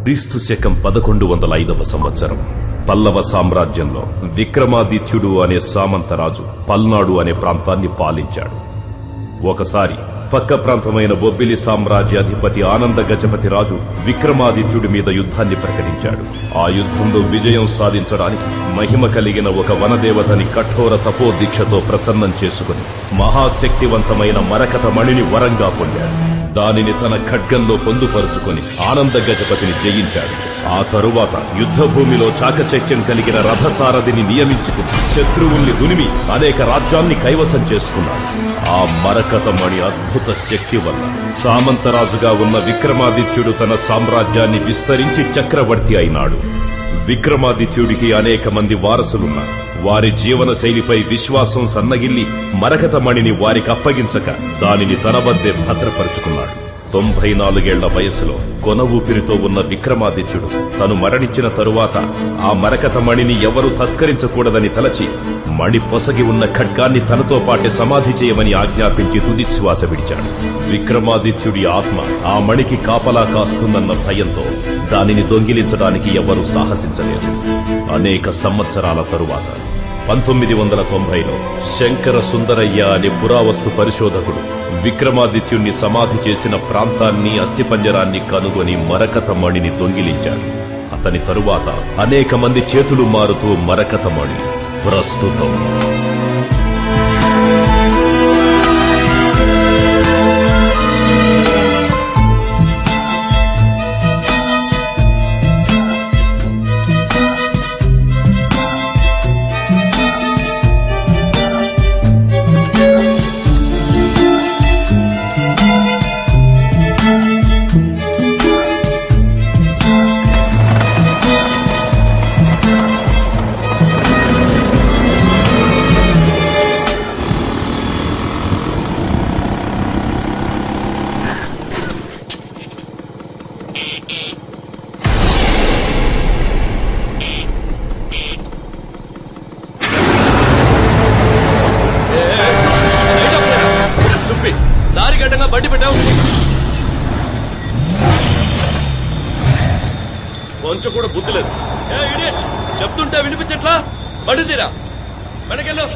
క్రీస్తు శకం 1105వ సంవత్సరం పల్లవ సామ్రాజ్యంలో విక్రమాదిత్యుడు అనే సామంతరాజు పల్నాడు అనే ప్రాంతాన్ని పాలించాడు. ఒకసారి పక్క ప్రాంతమైన బొబ్బిలి సామ్రాజ్య అధిపతి ఆనంద గజపతి రాజు విక్రమాదిత్యుడి మీద యుద్ధాన్ని ప్రకటించాడు. ఆ యుద్ధంలో విజయం సాధించడానికి మహిమ కలిగిన ఒక వనదేవతని కఠోర తపోదీక్షతో ప్రసన్నం చేసుకుని మహాశక్తివంతమైన మరకత మణిని వరంగా పొందాడు. దానిని తన ఖడ్గంలో పొందుపరుచుకుని ఆనంద గజపతిని జయించాడు. ఆ తరువాత యుద్ధ భూమిలో చాకచక్యం కలిగిన రథసారథిని నియమించుకుని శత్రువుల్ని దునిమి అనేక రాజ్యాల్ని కైవసం చేసుకున్నాడు. ఆ మరకత మణి అద్భుత శక్తి వల్ల సామంతరాజుగా ఉన్న విక్రమాదిత్యుడు తన సామ్రాజ్యాన్ని విస్తరించి చక్రవర్తి అయినాడు. విక్రమాదిత్యుడికి అనేక మంది వారసులున్నారు. వారి జీవన శైలిపై విశ్వాసం సన్నగిల్లి మరకత మణిని వారికి అప్పగించక దానిని తన వద్దే భద్రపరుచుకున్నాడు. 94 ఏళ్ల వయసులో కొన ఊపిరితో ఉన్న విక్రమాదిత్యుడు తను మరణించిన తరువాత ఆ మరకత మణిని ఎవరూ తస్కరించకూడదని తలచి మణి పొసగి ఉన్న ఖడ్గాన్ని తనతో పాటే సమాధి చేయమని ఆజ్ఞాపించి తుదిశ్వాస విడిచాడు. విక్రమాదిత్యుడి ఆత్మ ఆ మణికి కాపలా కాస్తుందన్న భయంతో దానిని దొంగిలించడానికి ఎవరూ సాహసించలేదు. అనేక సంవత్సరాల తరువాత 1990లో శంకర సుందరయ్య అనే పురావస్తు పరిశోధకుడు విక్రమాదిత్యుణ్ణి సమాధి చేసిన ప్రాంతాన్ని అస్థిపంజరాన్ని కనుగొని మరకత మణిని దొంగిలించాడు. అతని తరువాత అనేక మంది చేతులు మారుతూ మరకత మణి ప్రస్తుతం దారిగడ్డంగా బండి పెట్టావు. కొంచెం కూడా బుద్ధి లేదు. చెప్తుంటే వినిపించట్లా? బండి తీరా, వెనకెళ్ళు.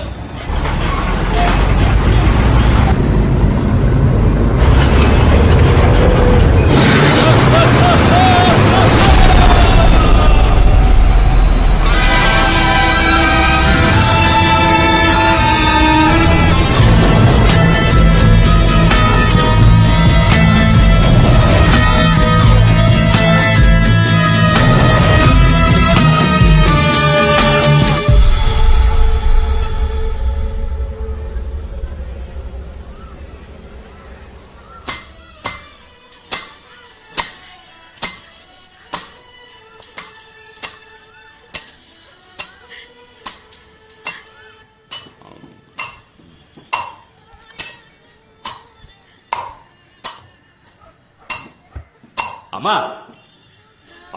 అమ్మా,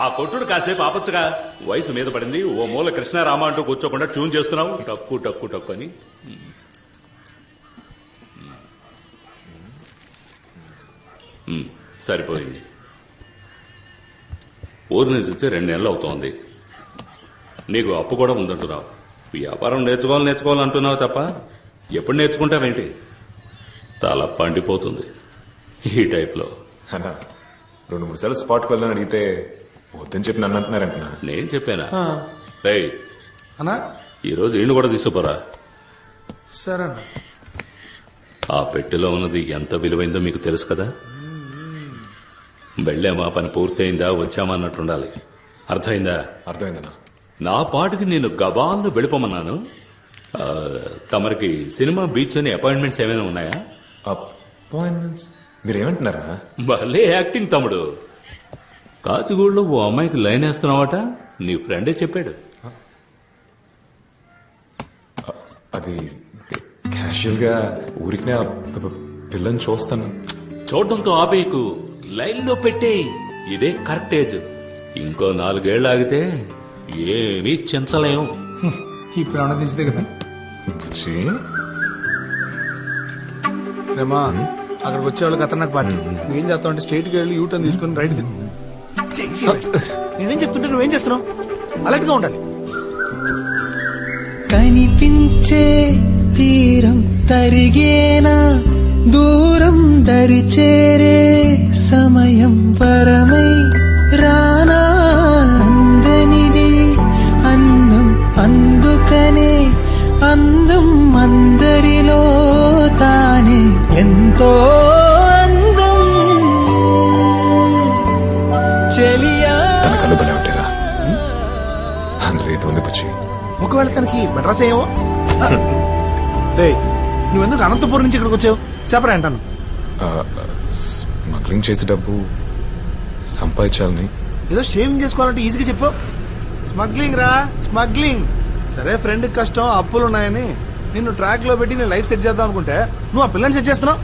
ఆ కొట్టుడు కాసేపు ఆపొచ్చుగా. వయసు మీద పడింది. ఓ మూల కృష్ణారామ అంటూ కూర్చోకుండా ట్యూన్ చేస్తున్నావు. టక్కు టక్కు టక్కు అని. సరిపోయింది. ఊరి నుంచి వచ్చి 2 నెలలు అవుతోంది. నీకు అప్పు కూడా ఉందంటున్నావు. వ్యాపారం నేర్చుకోవాలంటున్నావు తప్ప ఎప్పుడు నేర్చుకుంటావేంటి? తల పండిపోతుంది ఈ టైప్లో. 2-3 సార్లు స్పాట్కి వెళ్ళని అడిగితే వద్దని చెప్పి నన్ను అంటున్నారంటున్నా. నేను చెప్పానా? రేయ్ అన్నా, ఈరోజు ఈయన కూడా తీసుకుపోరా. సరే. ఆ పెట్టెలో ఉన్నది ఎంత విలువైందో మీకు తెలుసు కదా. వెళ్ళామా, పని పూర్తయిందా, వచ్చామా అన్నట్టుండాలి. అర్థమైందా? అర్థమైందన్నా. నా పాటుకి నేను గబాల్లో వెళ్ళిపోమన్నాను. తమరికి సినిమా, బీచ్ అని అపాయింట్మెంట్స్ ఏమైనా ఉన్నాయా? అపాయింట్మెంట్స్? మీరేమంటున్నారా? భలే యాక్టింగ్ తమ్ముడు. కాచిగూడలో ఓ అమ్మాయికి లైన్ వేస్తున్నావట. నీ ఫ్రెండే చెప్పాడు. అది క్యాషువల్ గా ఊరికి పిల్లని చూస్తాను. చూడడంతో ఆపేయకు, లైన్ లో పెట్టే. ఇదే కరెక్ట్ ఏజ్. ఇంకో 4 ఏళ్ళు ఆగితే ఏమీ చించలేం. ఇప్పుడు ఏమన్నా తెలిసిందే కదా. అక్కడికి వచ్చే వాళ్ళకి ఖతర్నాక్ పార్టీ. నువ్వేం చేస్తావు అంటే స్ట్రైట్ గా వెళ్ళి యూటర్న్ తీసుకుని రైట్ నేనేం చెప్తుంటే నువ్వేం చేస్తున్నావు? అలర్ట్ గా ఉండాలి. కనిపించే తీరం తరిగేనా, దూరం దరి చేరే సమయం పరమై రానా, అందనిది అందం అందుకనే అందం అందరిలో తానే ఎంతో అందం చెలియా. తన కళ్ళు బలే ఉంటాయిరా. అందులో ఏదో ఉంది బుచ్చి. ఒకవేళ తనకి మెడ్రాస్ అయ్యావో. రే, నువ్వెందుకు అనంతపురం నుంచి ఇక్కడికి వచ్చావు? చెప్పరా అంటాను. స్మగ్లింగ్ చేసే డబ్బు సంపాదించాలని. ఏదో షేవింగ్ చేసుకోవాలంటే ఈజీగా చెప్పావు. స్మగ్లింగ్ రా, స్మగ్లింగ్. సరే, ఫ్రెండ్ కష్టం, అప్పులు ఉన్నాయని నిన్ను ట్రాక్ లో పెట్టి నేను లైఫ్ సెట్ చేద్దాం అనుకుంటే నువ్వు ఆ పిల్లని సెట్ చేస్తున్నావు.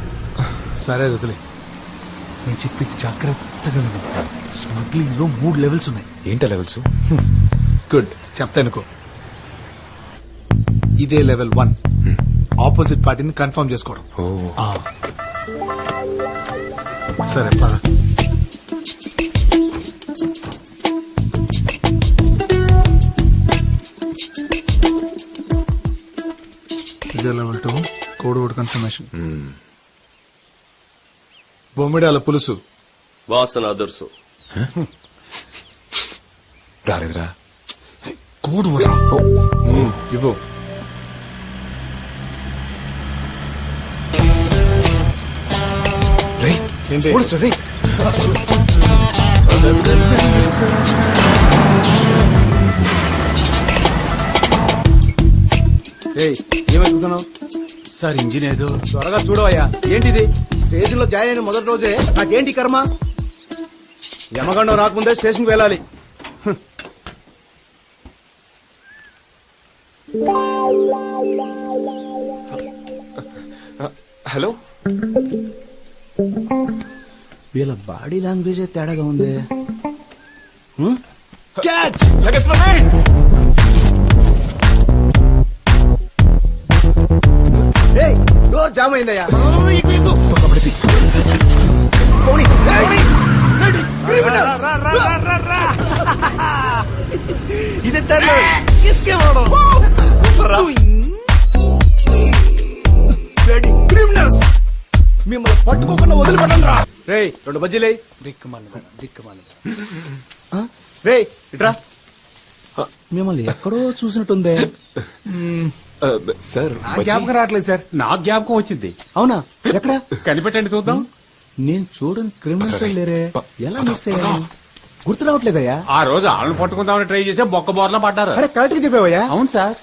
సరే వదిలే, నేను చెప్పింది జాగ్రత్తగా విను. స్మగ్లింగ్ లో 3 లెవెల్స్ ఉన్నాయి. ఏంటా లెవెల్స్? గుడ్, చెప్తానుకో. ఇదే లెవెల్ 1, ఆపోజిట్ పార్టీని కన్ఫర్మ్ చేసుకోవడం. ఓ, సరే పద. ఇదే లెవెల్ 2, కోడ్ వర్డ్ కన్ఫర్మేషన్. బొమ్మిడాల పులుసు వాసన అదుర్సు. రాలేదురా. కోడ్ వర్డ్ ఇవ్వు. రేయ్, ఏంటి? పోలీసులు, రేయ్. ఏమవుతున్నావు సార్? ఇంజిన్ ఏదో. త్వరగా చూడవయ్యా. ఏంటిది? స్టేషన్ లో జాయిన్ అయిన మొదటి రోజే నాకేంటి కర్మ? యమగండం రాకముందే స్టేషన్ కి వెళ్ళాలి. హలో. వీళ్ళ బాడీ లాంగ్వేజ్ తేడాగా ఉంది. క్యాచ్! డోర్ జామ్ అయిందయ్యా. ఇదే క్రిమినల్స్, మిమ్మల్ని పట్టుకోకుండా వదిలిపెట్టండి రా. రే, 2 బజ్జీలే. దిక్కుమాలి. రే, ఇట్రా. మిమ్మల్ని ఎక్కడో చూసినట్టుందే. సార్, జ్ఞాపకం రావట్లేదు సార్. నా జ్ఞాపకం వచ్చింది. అవునా? ఎక్కడ కనిపెట్టండి చూద్దాం. నేను చూడని క్రిమినల్స్ లేరే, ఎలా మిస్ అయ్యాను? గుర్తు రావట్లేదయ్యా. ఆ రోజు వాళ్ళని పట్టుకుందామని ట్రై చేసే బొక్క బోర్లా పడ్డారు. అరే, కరెక్ట్ గా చెప్పావయ్యా. అవును sir.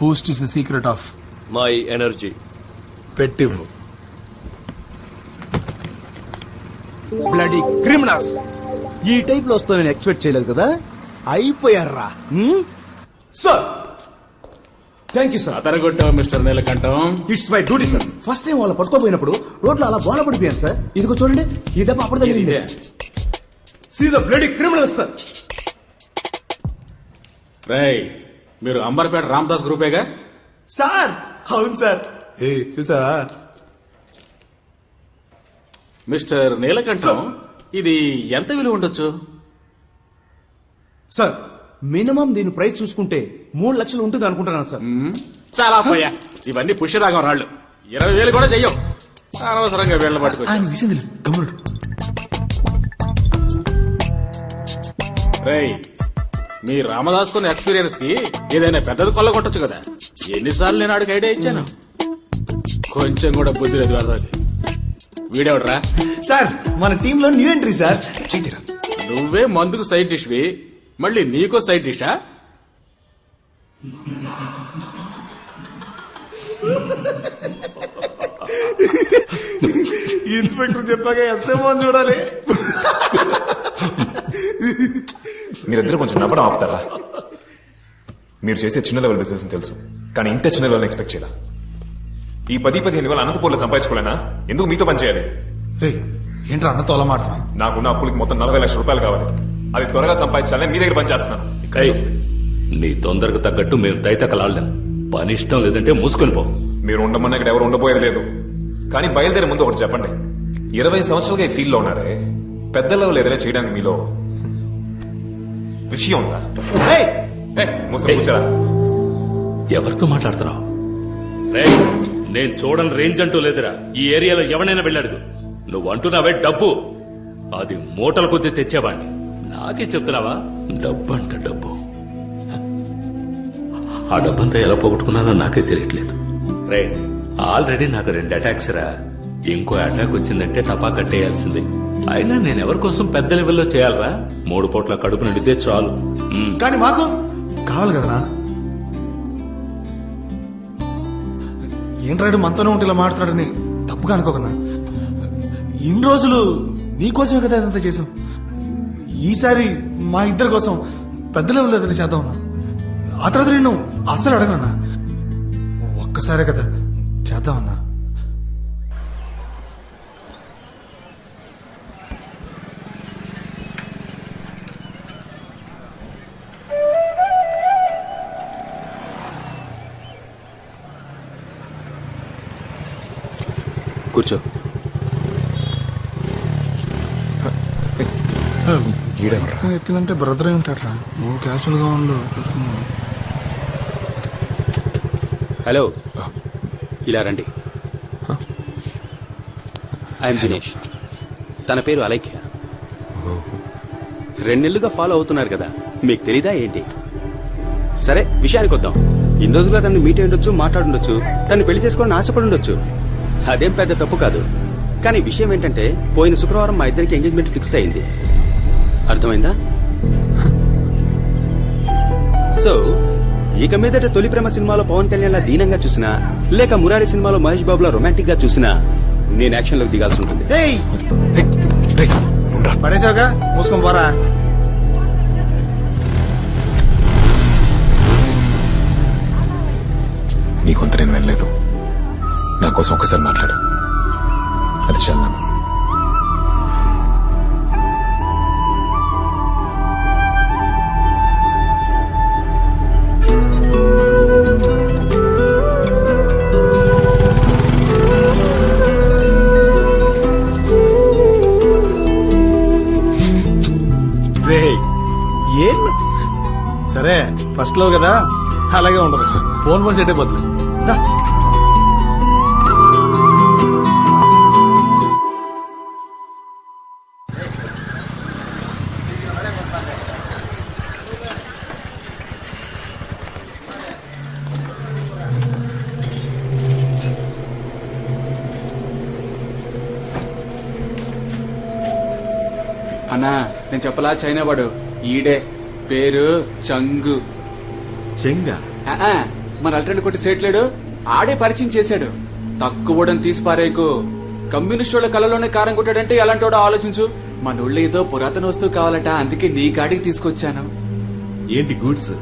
Boost is the secret of my energy. పెట్టివ్వు. Bloody criminals. ఈ టైప్ లో వస్తా నేను ఎక్స్పెక్ట్ చేయలేదు కదా. అయిపోయారా సార్? Thank you sir. అతరగొట్టావు mister Neelakantam. It's my duty sir. First time వాళ్ళ పట్టుకోపోయినప్పుడు రోడ్లో అలా బోల పడిపోయాను సార్. ఇదిగో చూడండి, ఈ దెబ్బ అప్పుడు తగిలింది. See the bloody criminals sir. రేయ్, మీరు అంబర్పేట రామదాస్ గ్రూపేగా? సార్ అవును సార్. ఏ చూసా మిస్టర్ నీలకంఠం, ఇది ఎంత విలువ ఉండొచ్చు? సార్, మినిమం దీని ప్రైస్ చూసుకుంటే 3 లక్షలు ఉంటుంది అనుకుంటున్నాను సార్. చాలా పోయా, ఇవన్నీ పుష్యరాగం రాళ్ళు. 20,000 కూడా చెయ్యం. అనవసరంగా వీళ్ళని పట్టుకొచ్చి. ఆయన విషయం తెలియదు, గమనుడు. రేయ్, మీ రామదాస్ కొన్న ఎక్స్పీరియన్స్ కి ఏదైనా పెద్దది కొల్ల కొట్టచ్చు కదా. ఎన్నిసార్లు నేను ఆడికి ఐడియా ఇచ్చాను. కొంచెం కూడా బుద్ధి లేదు వెదవది. వీడెవడరా? సార్, మన టీమ్ లో న్యూ ఎంట్రీ సార్. నువ్వే మందుకు సైడ్ డిష్వి, మళ్ళీ నీకో సైడ్ డిషా? ఇన్స్పెక్టర్ చెప్పాక ఎస్ఎంఓ చూడాలి. మీరిద్దరు కొంచెం నవ్వడం ఆపుతారా? మీరు చేసే చిన్న లెవెల్ బిజినెస్ తెలుసు, కానీ ఇంత చిన్న లెవెల్ ఎక్స్పెక్ట్ చేయాల. ఈ 10-15 వేల అనంతపూర్లో సంపాదించుకోలేనా? ఎందుకు మీతో పని చేయాలి? ఏంట్రా అన్నతో అలా మాట్లాడుతున్నావు? నాకున్న అప్పులకి మొత్తం 40 లక్షల రూపాయలు కావాలి. అది త్వరగా సంపాదించాలని మీ దగ్గర పని చేస్తున్నాను. నీ తొందరకు తగ్గట్టు మేము తైతకలాడలేం. పని ఇష్టం లేదంటే మూసుకొని పో. మీరు ఉండమన్నా ఇక్కడ ఎవరు ఉండబోయేది లేదు. కానీ బయలుదేరే ముందు ఒకటి చెప్పండి. 20 సంవత్సరాలుగా ఈ ఫీల్డ్ లో ఉన్నారే, పెద్ద లెవెల్ ఏదైనా చేయడానికి మీలో విషయం ఉందా? ముసలి కూర్చోరా. ఎవరితో మాట్లాడుతున్నావు? రేయ్, నేను చూడని రేంజ్ అంటూ లేదురా. ఈ ఏరియాలో ఎవరైనా వెళ్ళాడు. నువ్వు అంటున్నావే డబ్బు, అది మూటల కొద్దీ తెచ్చేవాడిని. నాకే చెప్తున్నావా? డబ్బు అంట డబ్బు. ఆ డబ్బంతా ఎలా పోగొట్టుకున్నానో నాకే తెలియట్లేదు. రే, ఆల్రెడీ నాకు 2 అటాక్స్ రా. ఇంకో అటాక్ వచ్చిందంటే టపా కట్టేయాల్సిందే. అయినా నేను ఎవరి కోసం పెద్ద లెవెల్లో చేయాలరా? 3 పూట్ల కడుపు నిండితే చాలు. కానీ మాకు కావాలి కదరా. ఏంట్రాడు మనతోనే ఉంటే ఇలా మాట్లాడని తప్పుగా అనుకోకన్నా. ఇన్ని రోజులు నీకోసమే కదా ఇదంతా చేసాం. ఈసారి మా ఇద్దరి కోసం పెద్ద లెవెల్ ఏదైనా చేద్దామన్నా. ఆ తర్వాత నేను అస్సలు అడగనన్నా. ఒక్కసారే కదా చేద్దామన్నా. కూర్చో. ఎత్తినంటే బ్రదర్ ఉంటాడ్రా. నువ్వు క్యాజువల్ గా ఉండు, చూసుకున్నావు. హలో, ఇలా రండి. ఐఎమ్ దినేష్. తన పేరు అలైఖ్య. 2 నెలలుగా ఫాలో అవుతున్నారు కదా, మీకు తెలీదా ఏంటి? సరే, విషయానికి వద్దాం. ఇన్ని రోజులుగా తనని మీట్ అయి ఉండొచ్చు, మాట్లాడుండొచ్చు, తను పెళ్లి చేసుకోవాలని ఆశపడి ఉండొచ్చు. అదేం పెద్ద తప్పు కాదు. కానీ విషయం ఏంటంటే, పోయిన శుక్రవారం మా ఇద్దరికి ఎంగేజ్మెంట్ ఫిక్స్ అయింది. అర్థమైందా? సో ఇక మీదట తొలి ప్రేమ సినిమాలో పవన్ కళ్యాణ్ లా దీనంగా చూసినా, లేక మురారి సినిమాలో మహేష్ బాబులా రొమాంటిక్ గా చూసినా, నేను యాక్షన్ లోకి దిగాల్సి ఉంటుంది. పడేసావుగా, మూసుకొని పోరా. నీ కొంత నేను వినలేదు. నా కోసం ఒకసారి మాట్లాడు, అది చాలు నాకు. ఏం సరే, ఫస్ట్ లో కదా అలాగే ఉండదు. ఫోన్ సెట్ అయిపోతుంది. అన్నా, నేను చెప్పలా చైనా వాడు ఈడే, పేరు చంగు. చెంగా మన అల్ట్రెండ్ కొట్టి సేట్లేడు, ఆడే పరిచయం చేశాడు. తక్కువడని తీసి పారేకు. కమ్యూనిస్ట్ వాళ్ళ కళలోనే కారం కొట్టాడంటే ఎలాంటి వాడో ఆలోచించు. మన ఊళ్ళో ఏదో పురాతన వస్తువు కావాలట, అందుకే నీ కాడికి తీసుకొచ్చాను. ఏంటి గూడ్స్?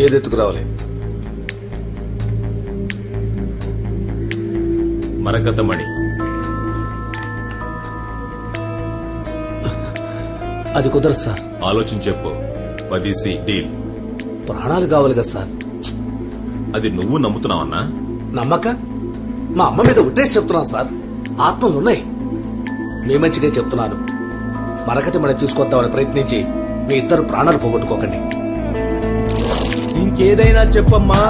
ఏదెత్తుకు రావాలి? మరకతమణి. అది కుదరదు సార్. ఆలోచించి చెప్పు. 10C deal. ప్రాణాలు కావాలి కదా సార్. అది నువ్వు నమ్ముతున్నావన్నా? నమ్మక మా అమ్మ మీద ఉట్టేసి చెప్తున్నాను సార్. ఆత్మలున్నాయి. మీ మంచిగా చెప్తున్నాను. మరకటి మణి తీసుకొద్దామని ప్రయత్నించి మీ ఇద్దరు ప్రాణాలు పోగొట్టుకోకండి. ఇంకేదైనా చెప్పమ్మా.